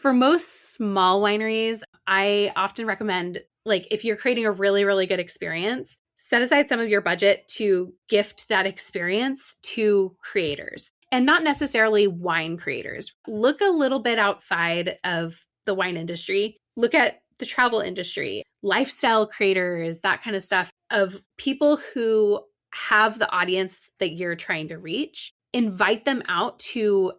For most small wineries, I often recommend, like, if you're creating a really, really good experience, set aside some of your budget to gift that experience to creators and not necessarily wine creators. Look a little bit outside of the wine industry. Look at the travel industry, lifestyle creators, that kind of stuff, of people who have the audience that you're trying to reach. Invite them out to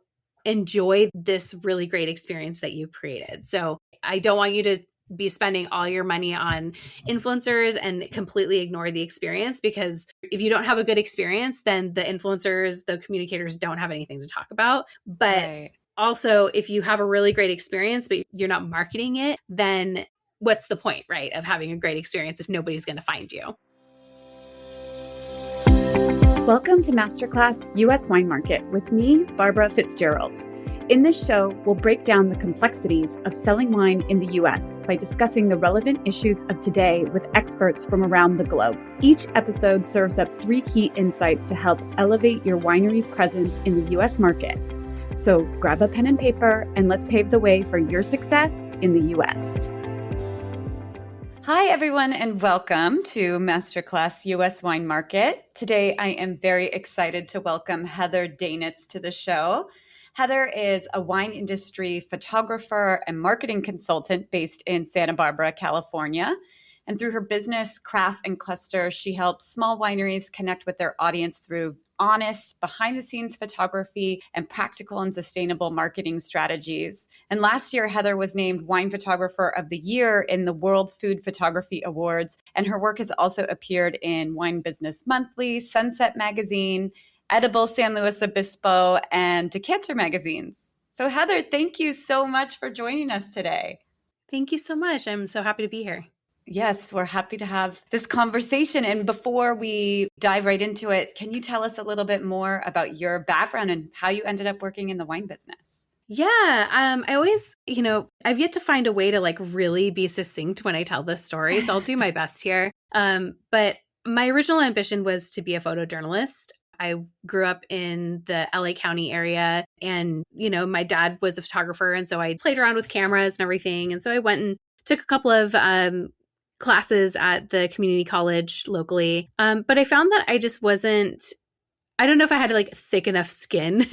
enjoy this really great experience that you've created. So I don't want you to be spending all your money on influencers and completely ignore the experience, because if you don't have a good experience, then the influencers, the communicators don't have anything to talk about. But also, if you have a really great experience, but you're not marketing it, then what's the point, right, of having a great experience if nobody's going to find you? Welcome to Masterclass U.S. Wine Market with me, Barbara Fitzgerald. In this show, we'll break down the complexities of selling wine in the U.S. by discussing the relevant issues of today with experts from around the globe. Each episode serves up 3 key insights to help elevate your winery's presence in the U.S. market. So grab a pen and paper and let's pave the way for your success in the U.S. Hi, everyone, and welcome to Masterclass U.S. Wine Market. Today, I am very excited to welcome Heather Daenitz to the show. Heather is a wine industry photographer and marketing consultant based in Santa Barbara, California. And through her business, Craft and Cluster, she helps small wineries connect with their audience through honest, behind-the-scenes photography and practical and sustainable marketing strategies. And last year, Heather was named Wine Photographer of the Year in the World Food Photography Awards. And her work has also appeared in Wine Business Monthly, Sunset Magazine, Edible San Luis Obispo, and Decanter magazines. So Heather, thank you so much for joining us today. Thank you so much. I'm so happy to be here. Yes, we're happy to have this conversation. And before we dive right into it, can you tell us a little bit more about your background and how you ended up working in the wine business? Yeah, I always, I've yet to find a way to really be succinct when I tell this story. So I'll do my best here. But my original ambition was to be a photojournalist. I grew up in the LA County area and, my dad was a photographer. And so I played around with cameras and everything. And so I went and took a couple of classes at the community college locally. But I found that I just I don't know if I had thick enough skin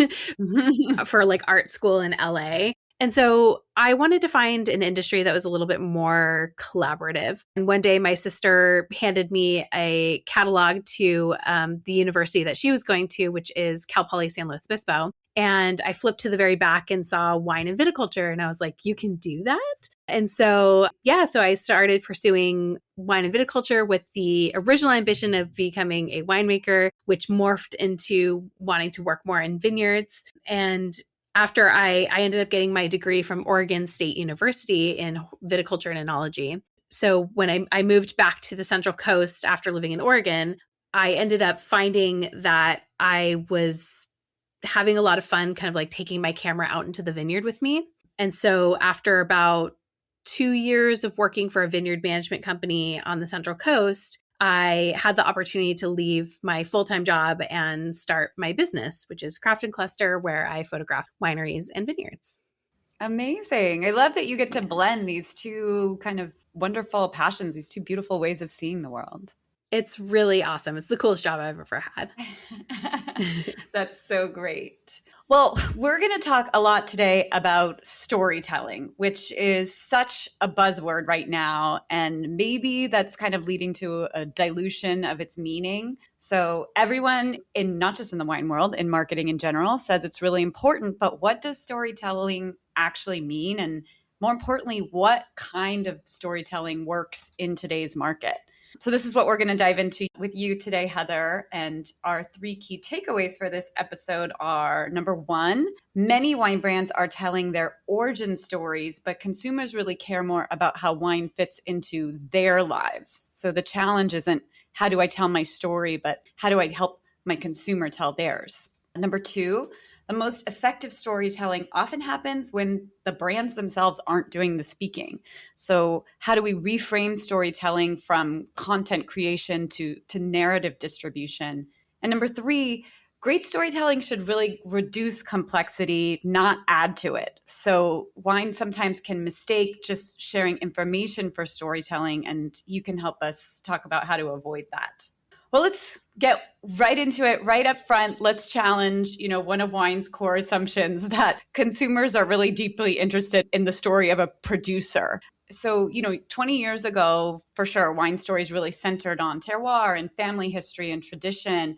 for art school in LA. And so I wanted to find an industry that was a little bit more collaborative. And one day my sister handed me a catalog to the university that she was going to, which is Cal Poly San Luis Obispo. And I flipped to the very back and saw wine and viticulture. And I was like, you can do that? And so, so I started pursuing wine and viticulture with the original ambition of becoming a winemaker, which morphed into wanting to work more in vineyards. And after I ended up getting my degree from Oregon State University in viticulture and enology. So when I moved back to the Central Coast after living in Oregon, I ended up finding that I was having a lot of fun kind of taking my camera out into the vineyard with me. And so after about 2 years of working for a vineyard management company on the Central Coast, I had the opportunity to leave my full-time job and start my business, which is Craft and Cluster, where I photograph wineries and vineyards. Amazing. I love that you get to blend these two kind of wonderful passions, these two beautiful ways of seeing the world. It's really awesome. It's the coolest job I've ever had. That's so great. Well, we're going to talk a lot today about storytelling, which is such a buzzword right now. And maybe that's kind of leading to a dilution of its meaning. So everyone not just in the wine world, in marketing in general, says it's really important. But what does storytelling actually mean? And more importantly, what kind of storytelling works in today's market? So this is what we're going to dive into with you today, Heather. And our 3 key takeaways for this episode are, number 1, many wine brands are telling their origin stories, but consumers really care more about how wine fits into their lives. So the challenge isn't how do I tell my story, but how do I help my consumer tell theirs? Number 2, the most effective storytelling often happens when the brands themselves aren't doing the speaking. So how do we reframe storytelling from content creation to narrative distribution? And number 3, Great storytelling should really reduce complexity, not add to it. So wine sometimes can mistake just sharing information for storytelling, and you can help us talk about how to avoid that. Well, let's get right into it right up front. Let's challenge, one of wine's core assumptions that consumers are really deeply interested in the story of a producer. So, 20 years ago, for sure, wine stories really centered on terroir and family history and tradition.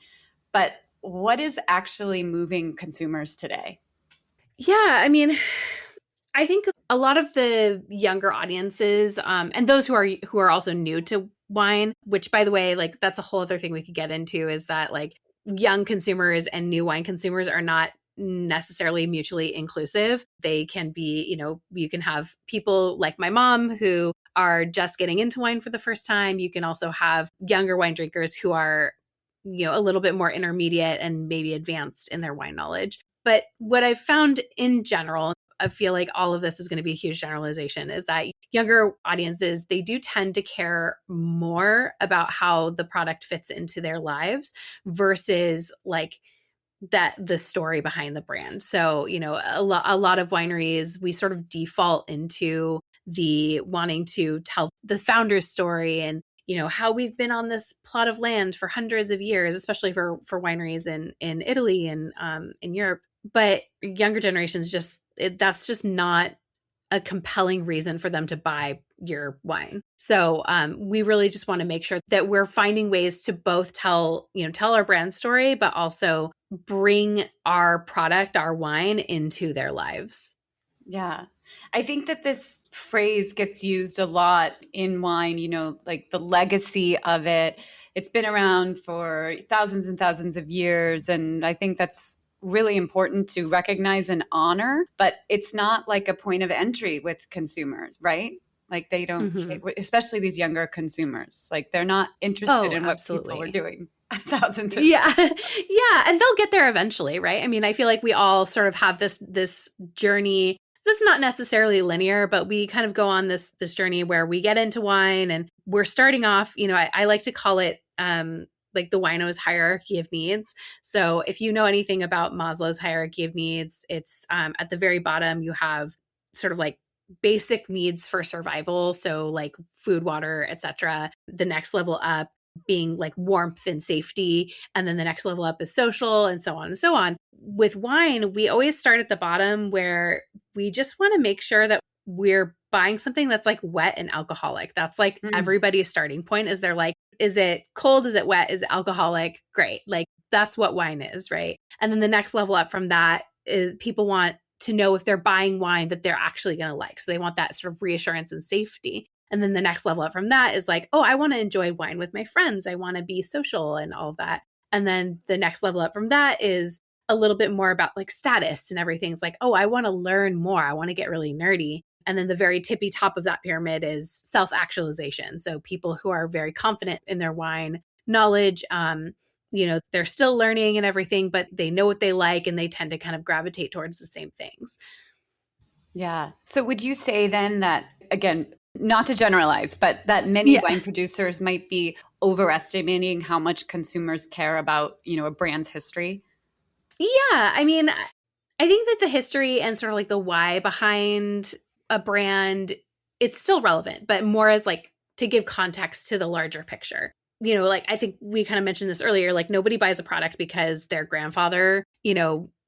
But what is actually moving consumers today? Yeah, I mean, I think a lot of the younger audiences, and those who are also new to wine, which by the way, like that's a whole other thing we could get into, is that like young consumers and new wine consumers are not necessarily mutually inclusive. They can be, you can have people like my mom who are just getting into wine for the first time. You can also have younger wine drinkers who are, a little bit more intermediate and maybe advanced in their wine knowledge. But what I've found in general, I feel like all of this is going to be a huge generalization, is that younger audiences, they do tend to care more about how the product fits into their lives versus like that the story behind the brand. So, a lot of wineries, we sort of default into the wanting to tell the founder's story and how we've been on this plot of land for hundreds of years, especially for wineries in Italy and in Europe. But younger generations that's just not a compelling reason for them to buy your wine. So we really just want to make sure that we're finding ways to both tell our brand story, but also bring our product, our wine, into their lives. Yeah. I think that this phrase gets used a lot in wine, like the legacy of it. It's been around for thousands and thousands of years. And I think that's really important to recognize and honor, but it's not like a point of entry with consumers, right? Like they don't, especially these younger consumers, like they're not interested in what people are doing. Thousands of yeah. And they'll get there eventually, right? I mean, I feel like we all sort of have this journey that's not necessarily linear, but we kind of go on this journey where we get into wine and we're starting off, I like to call it like the wino's hierarchy of needs. So if you know anything about Maslow's hierarchy of needs, it's at the very bottom, you have sort of like basic needs for survival. So like food, water, etc. The next level up being like warmth and safety. And then the next level up is social, and so on and so on. With wine, we always start at the bottom where we just want to make sure that we're buying something that's like wet and alcoholic. That's like everybody's starting point, is they're like, is it cold? Is it wet? Is it alcoholic? Great. Like that's what wine is, right? And then the next level up from that is people want to know if they're buying wine that they're actually going to like. So they want that sort of reassurance and safety. And then the next level up from that is like, oh, I want to enjoy wine with my friends. I want to be social and all of that. And then the next level up from that is a little bit more about like status and everything. It's like, oh, I want to learn more. I want to get really nerdy. And then the very tippy top of that pyramid is self-actualization. So people who are very confident in their wine knowledge, they're still learning and everything, but they know what they like and they tend to kind of gravitate towards the same things. Yeah. So would you say then that, again, not to generalize, but that many wine producers might be overestimating how much consumers care about, a brand's history? Yeah. I mean, I think that the history and sort of like the why behind a brand, it's still relevant, but more as like to give context to the larger picture. Like I think we kind of mentioned this earlier, like nobody buys a product because their grandfather,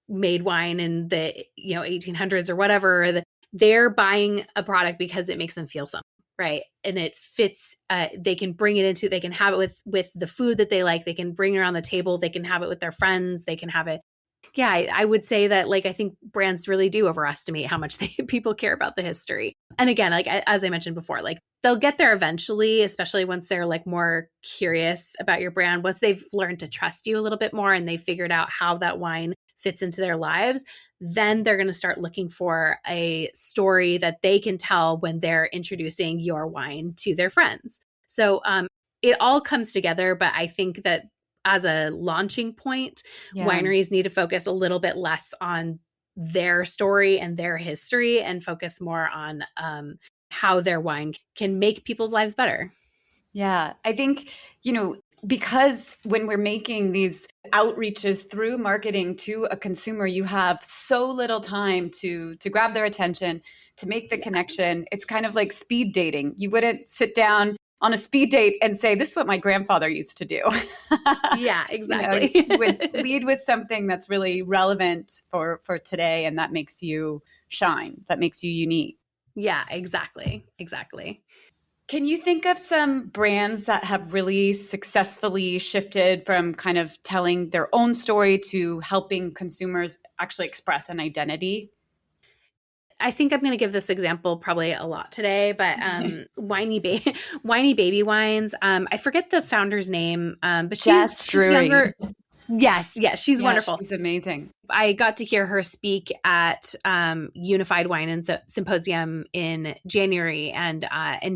made wine in the, 1800s or whatever. They're buying a product because it makes them feel something, right? And it fits, they can bring it into, they can have it with the food that they like, they can bring it around the table, they can have it with their friends, they can have it. Yeah, I would say that like I think brands really do overestimate how much people care about the history. And again, like as I mentioned before, like they'll get there eventually, especially once they're like more curious about your brand, once they've learned to trust you a little bit more and they figured out how that wine fits into their lives, then they're going to start looking for a story that they can tell when they're introducing your wine to their friends. So it all comes together, but I think that as a launching point, wineries need to focus a little bit less on their story and their history and focus more on how their wine can make people's lives better. Yeah, I think, because when we're making these outreaches through marketing to a consumer, you have so little time to grab their attention, to make the connection. It's kind of like speed dating. You wouldn't sit down on a speed date and say, this is what my grandfather used to do. Yeah, exactly. You would lead with something that's really relevant for today, and that makes you shine, that makes you unique. Yeah, exactly. Exactly. Can you think of some brands that have really successfully shifted from kind of telling their own story to helping consumers actually express an identity? I think I'm going to give this example probably a lot today, but Whiny Baby Wines. I forget the founder's name, but she's younger. Yes, she's wonderful. She's amazing. I got to hear her speak at Unified Wine and Symposium in January, and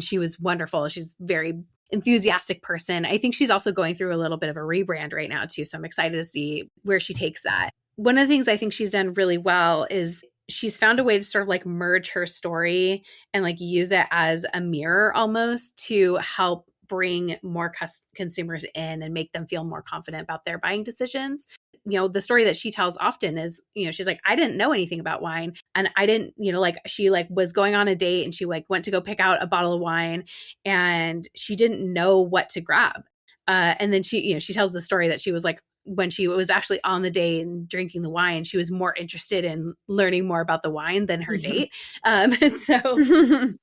she was wonderful. She's a very enthusiastic person. I think she's also going through a little bit of a rebrand right now too, so I'm excited to see where she takes that. One of the things I think she's done really well is she's found a way to sort of like merge her story and like use it as a mirror almost to help bring more consumers in and make them feel more confident about their buying decisions. You know, the story that she tells often is, you know, she's like, I didn't know anything about wine, and I didn't, you know, like she like was going on a date and she like went to go pick out a bottle of wine and she didn't know what to grab. And then she, you know, she tells the story that she was like, when she was actually on the date and drinking the wine, she was more interested in learning more about the wine than her date. And so,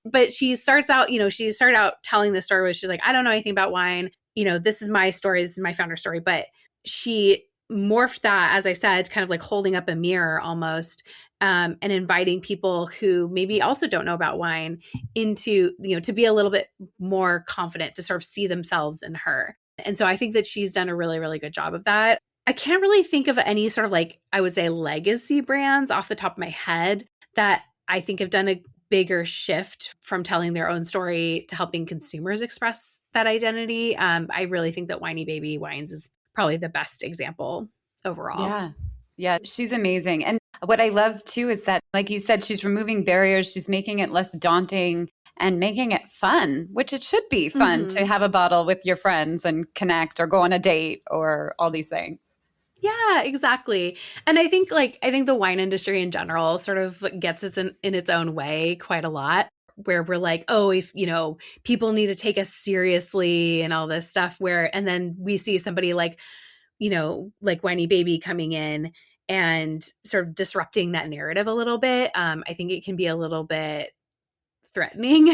but she started out telling the story where she's like, I don't know anything about wine. You know, this is my story. This is my founder story. But she morphed that, as I said, kind of like holding up a mirror almost, and inviting people who maybe also don't know about wine into, you know, to be a little bit more confident, to sort of see themselves in her. And so I think that she's done a really, really good job of that. I can't really think of any sort of like, I would say legacy brands off the top of my head that I think have done a bigger shift from telling their own story to helping consumers express that identity. I really think that Whiny Baby Wines is probably the best example overall. Yeah, she's amazing. And what I love too is that, like you said, she's removing barriers. She's making it less daunting and making it fun, which it should be fun to have a bottle with your friends and connect or go on a date or all these things. Yeah, exactly. And I think the wine industry in general sort of gets it in its own way quite a lot, where we're like, oh, if, you know, people need to take us seriously and all this stuff, and then we see somebody like, you know, like Whiny Baby coming in and sort of disrupting that narrative a little bit. I think it can be a little bit threatening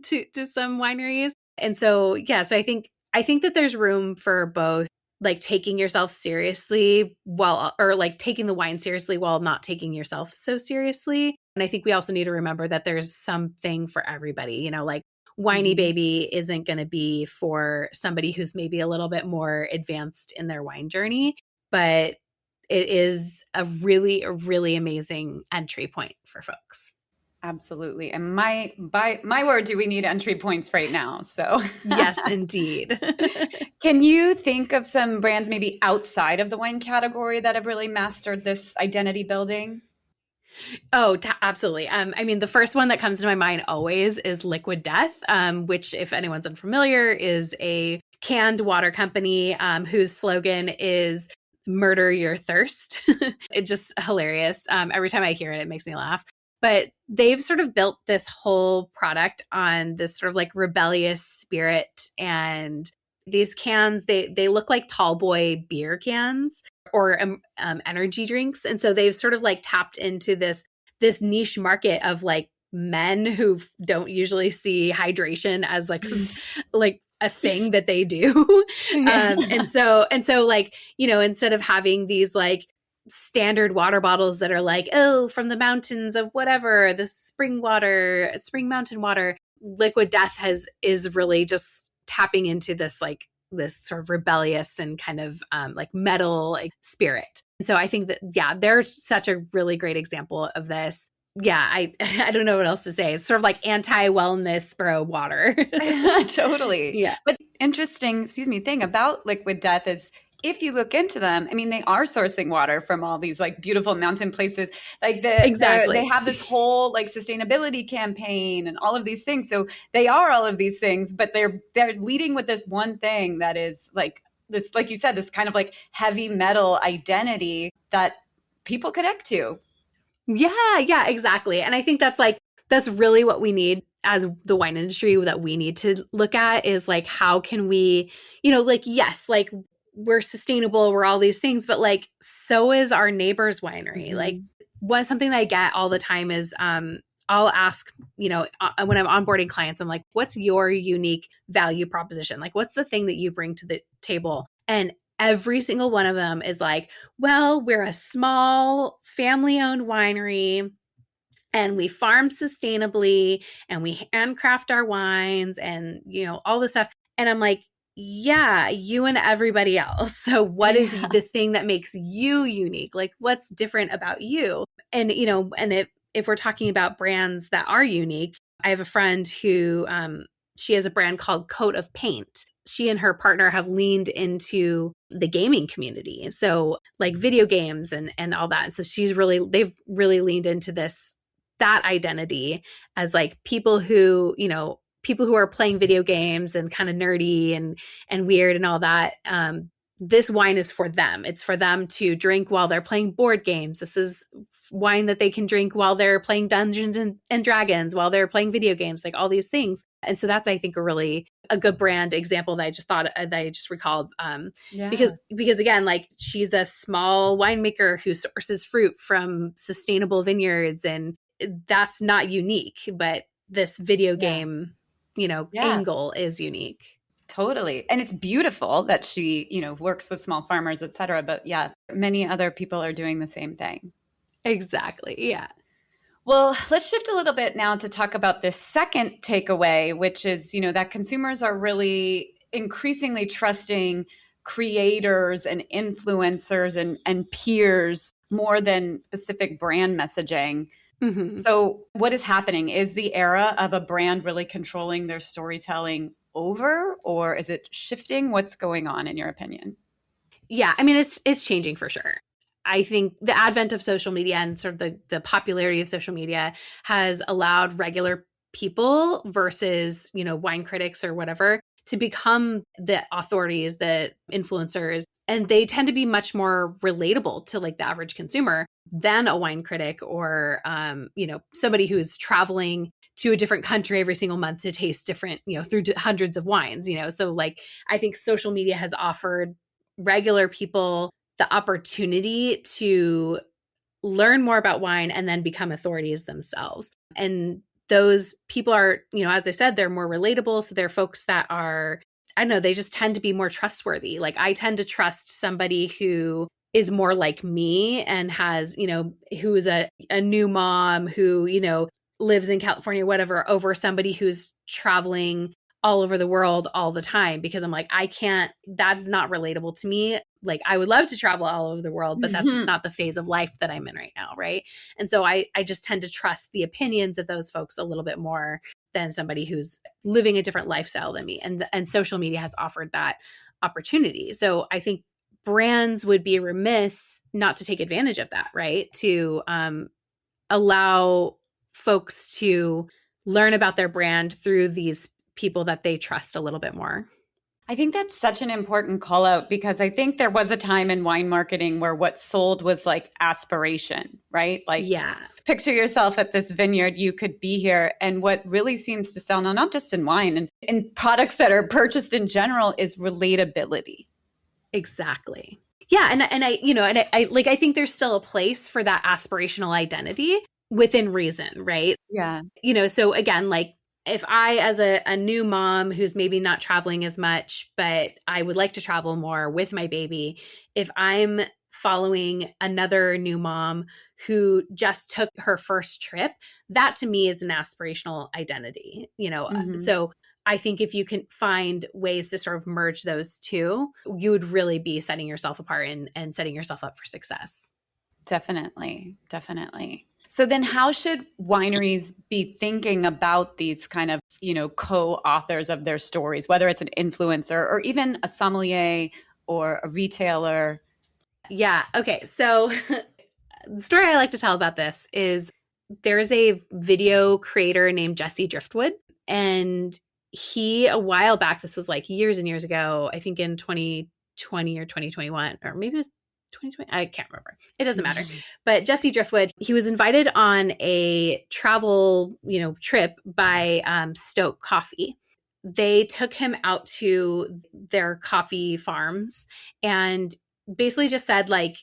to some wineries. And so, so I think that there's room for both, like taking yourself seriously or like taking the wine seriously while not taking yourself so seriously. And I think we also need to remember that there's something for everybody, you know, like Whiny Baby isn't going to be for somebody who's maybe a little bit more advanced in their wine journey, but it is a really amazing entry point for folks. Absolutely. And by my word, do we need entry points right now? So yes, indeed. Can you think of some brands maybe outside of the wine category that have really mastered this identity building? Oh, absolutely. I mean, the first one that comes to my mind always is Liquid Death, which, if anyone's unfamiliar, is a canned water company whose slogan is "Murder Your Thirst." It's just hilarious. Every time I hear it, it makes me laugh. But they've sort of built this whole product on this sort of like rebellious spirit. And these cans, they look like tall boy beer cans or energy drinks. And so they've sort of like tapped into this niche market of like men who don't usually see hydration as like a thing that they do. And so like, you know, instead of having these like standard water bottles that are like, oh, from the mountains of whatever, the spring mountain water, Liquid Death is really just tapping into this like this sort of rebellious and kind of like metal like spirit. And so I think that, they're such a really great example of this. I don't know what else to say. It's sort of like anti-wellness bro water. Totally. Yeah. But interesting, thing about Liquid Death is, if you look into them, I mean, they are sourcing water from all these like beautiful mountain places. Like they have this whole like sustainability campaign and all of these things. So they are all of these things, but they're leading with this one thing that is like this, like you said, this kind of like heavy metal identity that people connect to. Yeah, exactly. And I think that's really what we need as the wine industry, that we need to look at is like, how can we, like, yes, like we're sustainable, we're all these things, but like, so is our neighbor's winery. Mm-hmm. Like, something that I get all the time is, I'll ask, when I'm onboarding clients, I'm like, what's your unique value proposition? Like, what's the thing that you bring to the table? And every single one of them is like, well, we're a small family-owned winery and we farm sustainably and we handcraft our wines and, all this stuff. And I'm like, yeah, you and everybody else. So what is the thing that makes you unique? Like, what's different about you? And, and if we're talking about brands that are unique, I have a friend who, she has a brand called Coat of Paint. She and her partner have leaned into the gaming community. So like video games and all that. And so they've really leaned into that identity as like people who are playing video games and kind of nerdy and weird and all that. This wine is for them. It's for them to drink while they're playing board games. This is wine that they can drink while they're playing Dungeons and Dragons, while they're playing video games, like all these things. And so that's, I think, a good brand example that I just recalled. Because again, like she's a small winemaker who sources fruit from sustainable vineyards, and that's not unique, but this video game, angle is unique. Totally. And it's beautiful that she, works with small farmers, et cetera. But yeah, many other people are doing the same thing. Exactly. Yeah. Well, let's shift a little bit now to talk about this second takeaway, which is, that consumers are really increasingly trusting creators and influencers and peers more than specific brand messaging. Mm-hmm. So what is happening? Is the era of a brand really controlling their storytelling over, or is it shifting? What's going on in your opinion? Yeah, I mean, it's changing for sure. I think the advent of social media and sort of the popularity of social media has allowed regular people versus, wine critics or whatever to become the authorities, the influencers. And they tend to be much more relatable to like the average consumer than a wine critic or, somebody who's traveling to a different country every single month to taste different, through hundreds of wines, So like, I think social media has offered regular people the opportunity to learn more about wine and then become authorities themselves. And those people are, as I said, they're more relatable. So they're folks that are, I don't know, they just tend to be more trustworthy. Like I tend to trust somebody who is more like me and has, who is a new mom who, lives in California, whatever, over somebody who's traveling all over the world all the time, because I'm like, that's not relatable to me. Like I would love to travel all over the world, but that's just not the phase of life that I'm in right now. Right. And so I just tend to trust the opinions of those folks a little bit more than somebody who's living a different lifestyle than me. And social media has offered that opportunity. So I think brands would be remiss not to take advantage of that, right? To allow folks to learn about their brand through these people that they trust a little bit more. I think that's such an important call out, because I think there was a time in wine marketing where what sold was like aspiration, right? Like, yeah, picture yourself at this vineyard, you could be here. And what really seems to sell now, not just in wine and in products that are purchased in general, is relatability. Exactly. Yeah. And I think there's still a place for that aspirational identity within reason, right? Yeah. So again, like if I, as a new mom who's maybe not traveling as much, but I would like to travel more with my baby, if I'm following another new mom who just took her first trip, that to me is an aspirational identity, So I think if you can find ways to sort of merge those two, you would really be setting yourself apart and setting yourself up for success. Definitely. So then how should wineries be thinking about these kind of, co-authors of their stories, whether it's an influencer or even a sommelier or a retailer? Yeah. Okay. So the story I like to tell about this is there's a video creator named Jesse Driftwood, and he, a while back, this was like years and years ago, I think in 2020 or 2021, or maybe it was 2020. I can't remember. It doesn't matter. But Jesse Driftwood, he was invited on a travel, trip by Stoke Coffee. They took him out to their coffee farms and basically just said, like,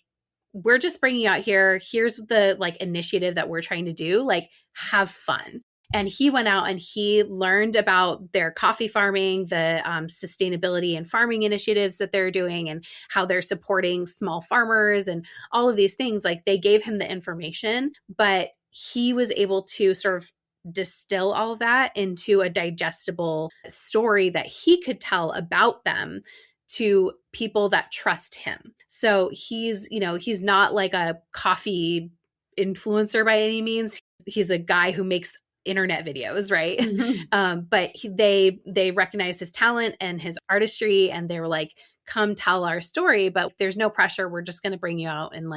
we're just bringing you out here. Here's the initiative that we're trying to do. Like, have fun. And he went out and he learned about their coffee farming, the sustainability and farming initiatives that they're doing, and how they're supporting small farmers and all of these things. Like, they gave him the information, but he was able to sort of distill all of that into a digestible story that he could tell about them to people that trust him. So he's not like a coffee influencer by any means. He's a guy who makes internet videos, right? Mm-hmm. But they recognized his talent and his artistry, and they were like, come tell our story, but there's no pressure. We're just going to bring you out and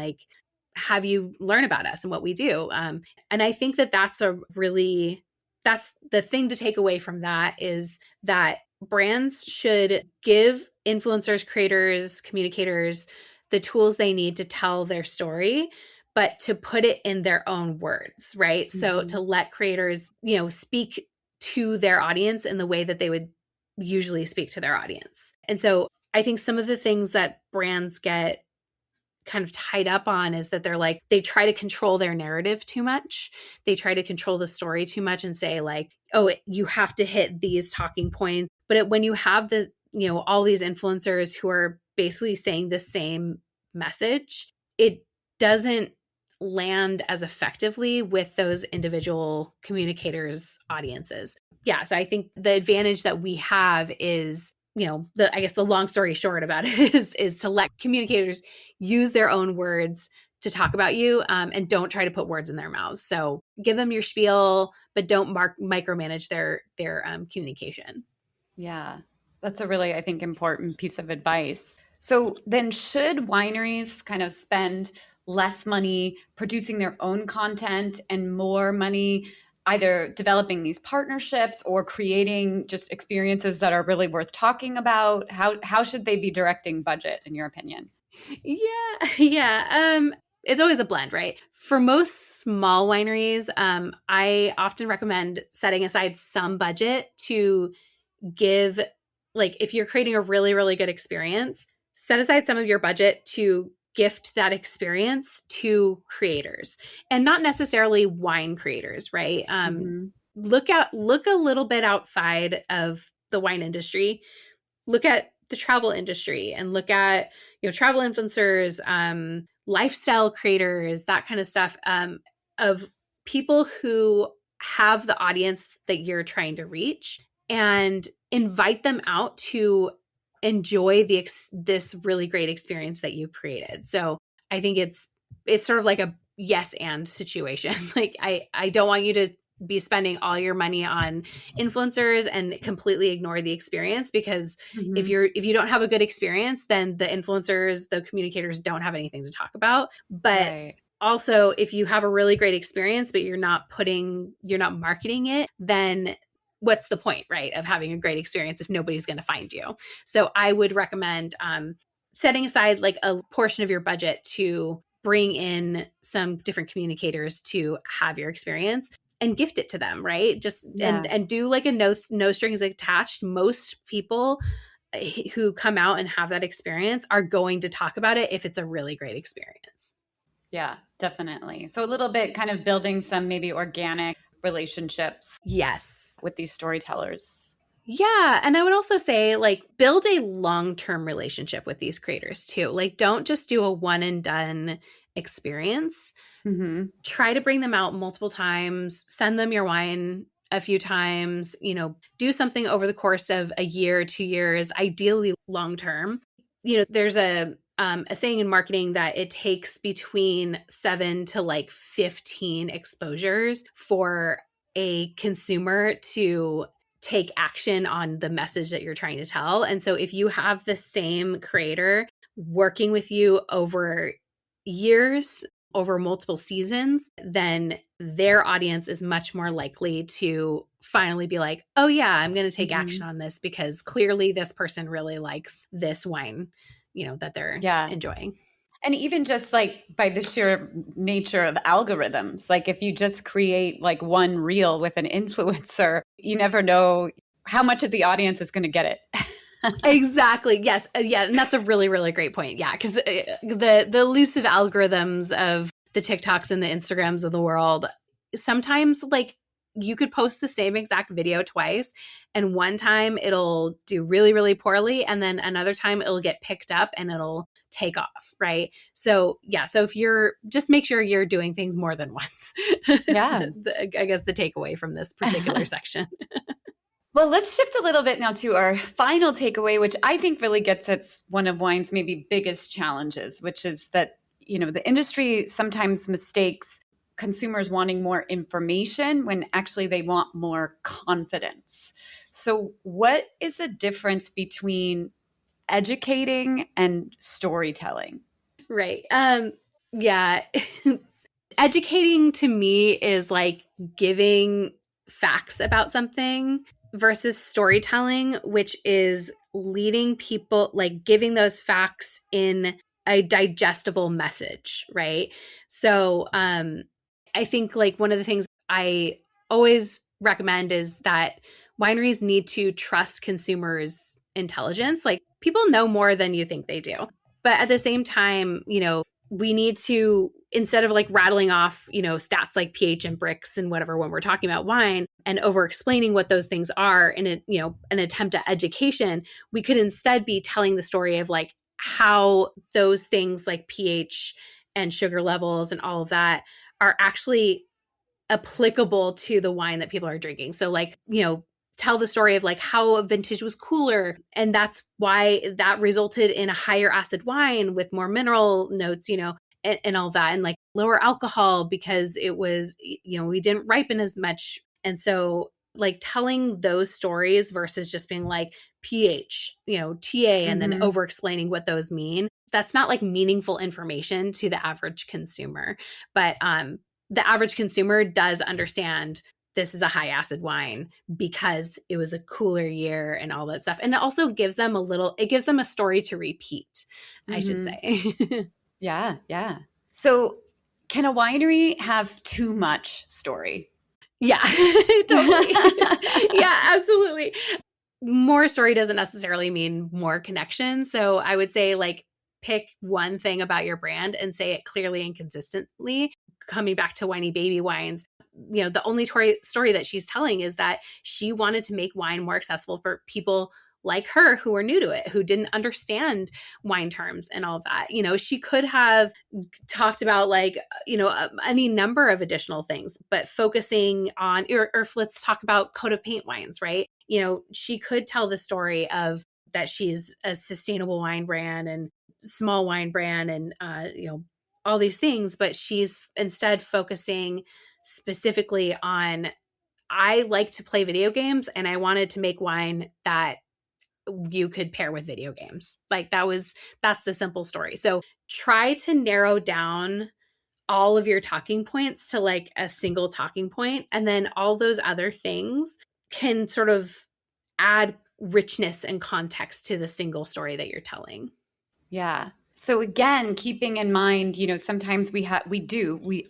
have you learn about us and what we do. And I think that's the thing to take away from that, is that brands should give influencers, creators, communicators the tools they need to tell their story, but to put it in their own words, right? Mm-hmm. So to let creators, speak to their audience in the way that they would usually speak to their audience. And so I think some of the things that brands get kind of tied up on is that they try to control their narrative too much. They try to control the story too much and say oh, you have to hit these talking points. But when you have all these influencers who are basically saying the same message, it doesn't land as effectively with those individual communicators' audiences. Yeah. So I think the advantage that we have is, I guess the long story short about it is to let communicators use their own words to talk about you, and don't try to put words in their mouths. So give them your spiel, but don't micromanage their communication. Yeah, that's a really, I think, important piece of advice. So then should wineries kind of spend less money producing their own content and more money either developing these partnerships or creating just experiences that are really worth talking about? How should they be directing budget, in your opinion? Yeah. It's always a blend, right? For most small wineries, I often recommend setting aside some budget to give, if you're creating a really, really good experience, set aside some of your budget to gift that experience to creators, and not necessarily wine creators, right? Look a little bit outside of the wine industry. Look at the travel industry and look at, travel influencers, lifestyle creators, that kind of stuff, of people who have the audience that you're trying to reach, and invite them out to enjoy this really great experience that you've created. So I think it's sort of like a yes and situation. I don't want you to be spending all your money on influencers and completely ignore the experience, because if you don't have a good experience, then the influencers, the communicators don't have anything to talk about. But also, if you have a really great experience, but you're not marketing it, then what's the point, right, of having a great experience if nobody's going to find you? So I would recommend setting aside a portion of your budget to bring in some different communicators to have your experience and gift it to them, right? And do a no strings attached. Most people who come out and have that experience are going to talk about it if it's a really great experience. Yeah, definitely. So a little bit kind of building some maybe organic relationships. Yes. With these storytellers. Yeah. And I would also say build a long-term relationship with these creators too. Don't just do a one and done experience. Try to bring them out multiple times, send them your wine a few times, do something over the course of a year, 2 years, ideally long-term. There's a saying in marketing that it takes between 7 to 15 exposures for a consumer to take action on the message that you're trying to tell. And so if you have the same creator working with you over years, over multiple seasons, then their audience is much more likely to finally be like, oh yeah, I'm going to take action on this because clearly this person really likes this wine that they're Yeah. enjoying. And even just like by the sheer nature of algorithms, like if you just create like one reel with an influencer, you never know how much of the audience is going to get it. Exactly. Yes. Yeah. And that's a really, really great point. Yeah. Because the elusive algorithms of the TikToks and the Instagrams of the world, sometimes like you could post the same exact video twice, and one time it'll do really, really poorly, and then another time it'll get picked up and it'll take off, right? So yeah, so if you're just make sure you're doing things more than once. Yeah. I guess the takeaway from this particular section. Well, let's shift a little bit now to our final takeaway, which I think really gets at one of wine's maybe biggest challenges, which is that, the industry sometimes mistakes consumers wanting more information when actually they want more confidence. So what is the difference between educating and storytelling? Right. Yeah. Educating to me is like giving facts about something versus storytelling, which is leading people, like giving those facts in a digestible message, right? So I think like one of the things I always recommend is that wineries need to trust consumers' intelligence. Like people know more than you think they do. But at the same time, we need to, instead of like rattling off, stats like pH and bricks and whatever when we're talking about wine and over explaining what those things are in an attempt at education, we could instead be telling the story of like how those things like pH and sugar levels and all of that are actually applicable to the wine that people are drinking. So like, tell the story of like how a vintage was cooler, and that's why that resulted in a higher acid wine with more mineral notes, and all that, and like lower alcohol because it was, we didn't ripen as much. And so like telling those stories versus just being like pH, TA, and then over explaining what those mean, that's not like meaningful information to the average consumer. But the average consumer does understand this is a high acid wine because it was a cooler year and all that stuff. And it also gives them a story to repeat, I should say. Yeah. Yeah. So can a winery have too much story? Yeah, totally. Yeah, absolutely. More story doesn't necessarily mean more connection. So I would say like pick one thing about your brand and say it clearly and consistently. Coming back to Whiny Baby Wines, the only story that she's telling is that she wanted to make wine more accessible for people like her who are new to it, who didn't understand wine terms and all of that. She could have talked about like, any number of additional things, but focusing on, or let's talk about coat of paint wines, right? She could tell the story of that she's a sustainable wine brand and small wine brand and, all these things, but she's instead focusing specifically on, I like to play video games and I wanted to make wine that you could pair with video games. Like that's the simple story. So try to narrow down all of your talking points to like a single talking point, and then all those other things can sort of add richness and context to the single story that you're telling. Yeah. So again, keeping in mind, sometimes we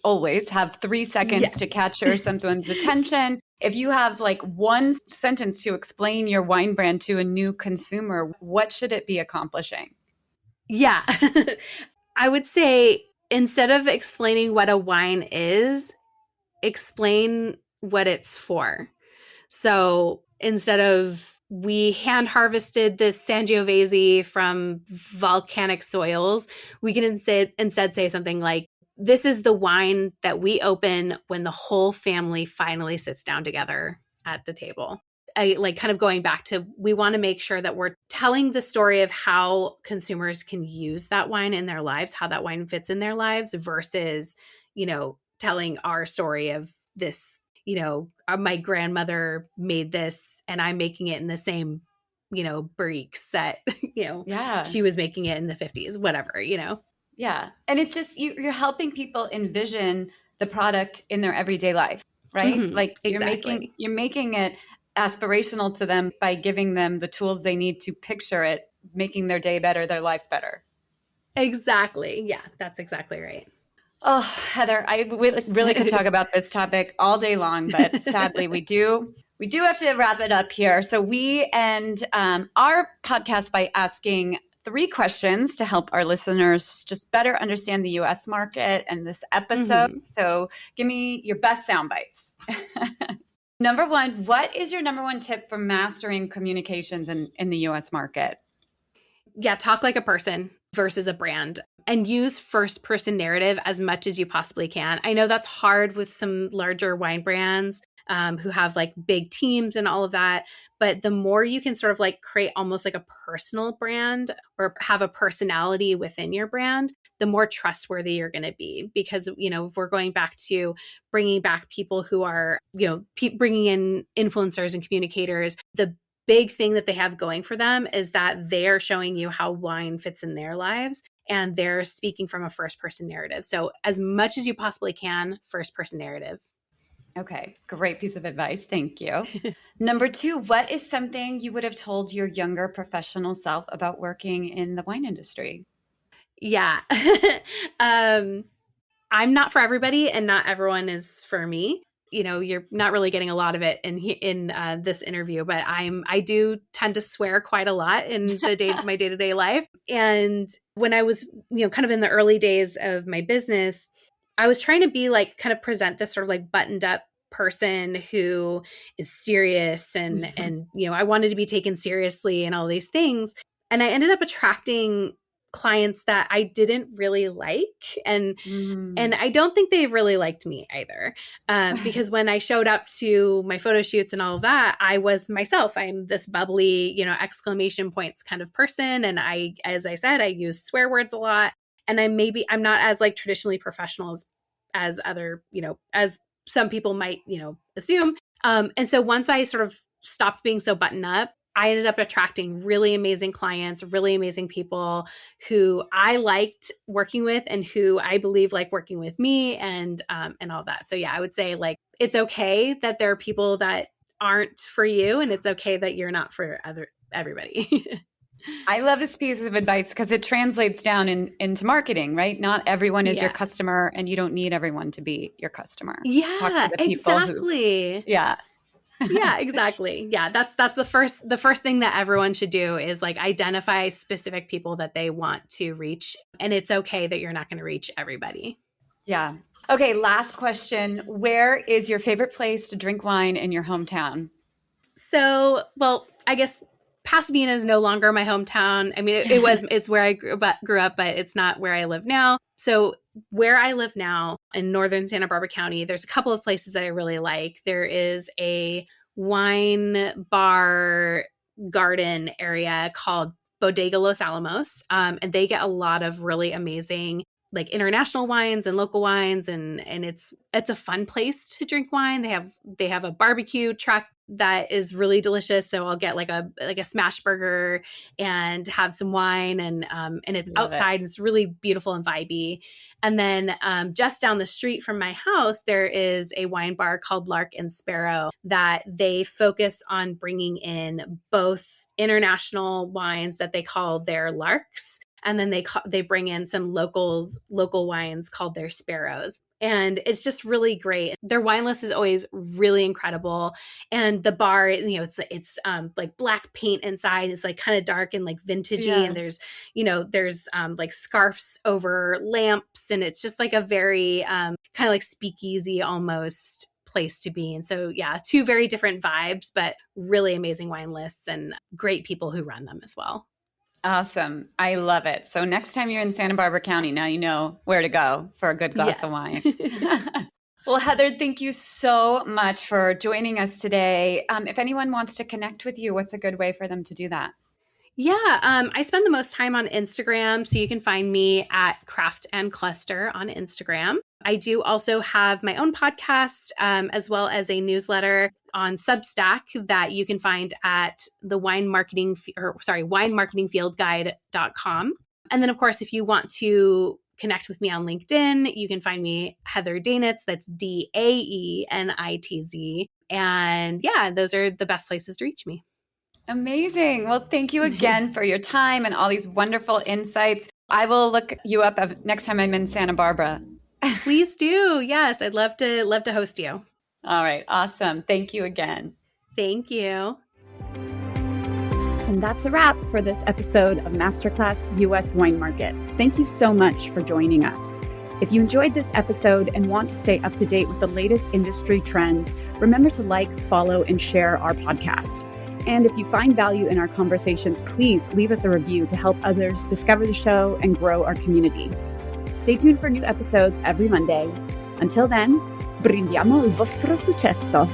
always have 3 seconds to capture someone's attention. If you have like one sentence to explain your wine brand to a new consumer, what should it be accomplishing? Yeah. I would say instead of explaining what a wine is, explain what it's for. So instead of, we hand harvested this Sangiovese from volcanic soils, we can instead say something like, this is the wine that we open when the whole family finally sits down together at the table. I like kind of going back to, we want to make sure that we're telling the story of how consumers can use that wine in their lives, how that wine fits in their lives versus, telling our story of this, my grandmother made this and I'm making it in the same, barriques that, she was making it in the 50s, whatever, Yeah. And it's just, you're helping people envision the product in their everyday life, right? Mm-hmm. Like exactly. you're making it aspirational to them by giving them the tools they need to picture it making their day better, their life better. Exactly. Yeah, that's exactly right. Oh, Heather, I really could talk about this topic all day long, but sadly we do have to wrap it up here. So we end our podcast by asking 3 questions to help our listeners just better understand the U.S. market and this episode. Mm-hmm. So give me your best sound bites. Number 1, what is your number 1 tip for mastering communications in the U.S. market? Yeah, talk like a person versus a brand, and use first person narrative as much as you possibly can. I know that's hard with some larger wine brands who have like big teams and all of that. But the more you can sort of like create almost like a personal brand or have a personality within your brand, the more trustworthy you're going to be. Because, you know, if we're going back to bringing back people who are, you know, bringing in influencers and communicators, the big thing that they have going for them is that they are showing you how wine fits in their lives, and they're speaking from a first person narrative. So as much as you possibly can, first person narrative. Okay, great piece of advice. Thank you. Number 2, what is something you would have told your younger professional self about working in the wine industry? Yeah. I'm not for everybody, and not everyone is for me. You know, you're not really getting a lot of it in this interview, but I do tend to swear quite a lot in my day-to-day life. And when I was, you know, kind of in the early days of my business, I was trying to be like, kind of present this sort of like buttoned up person who is serious and, you know, I wanted to be taken seriously and all these things. And I ended up attracting clients that I didn't really like. And I don't think they really liked me either. Because when I showed up to my photo shoots and all of that, I was myself. I'm this bubbly, you know, exclamation points kind of person. And as I said, I use swear words a lot. And I'm not as like traditionally professional as other, you know, as some people might, you know, assume. And so once I sort of stopped being so buttoned up, I ended up attracting really amazing clients, really amazing people who I liked working with and who I believe like working with me and all that. So yeah, I would say like, it's okay that there are people that aren't for you, and it's okay that you're not for everybody. I love this piece of advice because it translates down into marketing, right? Not everyone is your customer, and you don't need everyone to be your customer. Yeah, talk to the people exactly. Yeah, exactly. Yeah, that's the first thing that everyone should do is like identify specific people that they want to reach, and it's okay that you're not going to reach everybody. Yeah. Okay, last question. Where is your favorite place to drink wine in your hometown? So, well, I guess Pasadena is no longer my hometown. I mean, it's where I grew up, but it's not where I live now. So where I live now in northern Santa Barbara County, there's a couple of places that I really like. There is a wine bar garden area called Bodega Los Alamos. And they get a lot of really amazing like international wines and local wines. And it's a fun place to drink wine. They have a barbecue truck that is really delicious. So I'll get like a smash burger and have some wine, and it's outside and it's really beautiful and vibey. And then just down the street from my house, there is a wine bar called Lark and Sparrow that they focus on bringing in both international wines that they call their Larks, and then they bring in some local wines called their Sparrows. And it's just really great. Their wine list is always really incredible. And the bar, you know, it's like black paint inside. It's like kind of dark and like vintagey. Yeah. And there's like scarfs over lamps. And it's just like a very kind of like speakeasy almost place to be. And so, yeah, 2 very different vibes, but really amazing wine lists and great people who run them as well. Awesome. I love it. So next time you're in Santa Barbara County, now you know where to go for a good glass of wine. Well, Heather, thank you so much for joining us today. If anyone wants to connect with you, what's a good way for them to do that? Yeah, I spend the most time on Instagram, so you can find me at Craft and Cluster on Instagram. I do also have my own podcast, as well as a newsletter on Substack that you can find at the winemarketingfieldguide.com. And then, of course, if you want to connect with me on LinkedIn, you can find me Heather Daenitz. That's Daenitz. And yeah, those are the best places to reach me. Amazing. Well, thank you again for your time and all these wonderful insights. I will look you up next time I'm in Santa Barbara. Please do. Yes, I'd love to host you. All right. Awesome. Thank you again. Thank you. And that's a wrap for this episode of Masterclass US Wine Market. Thank you so much for joining us. If you enjoyed this episode and want to stay up to date with the latest industry trends, remember to like, follow, and share our podcast. And if you find value in our conversations, please leave us a review to help others discover the show and grow our community. Stay tuned for new episodes every Monday. Until then, brindiamo il vostro successo.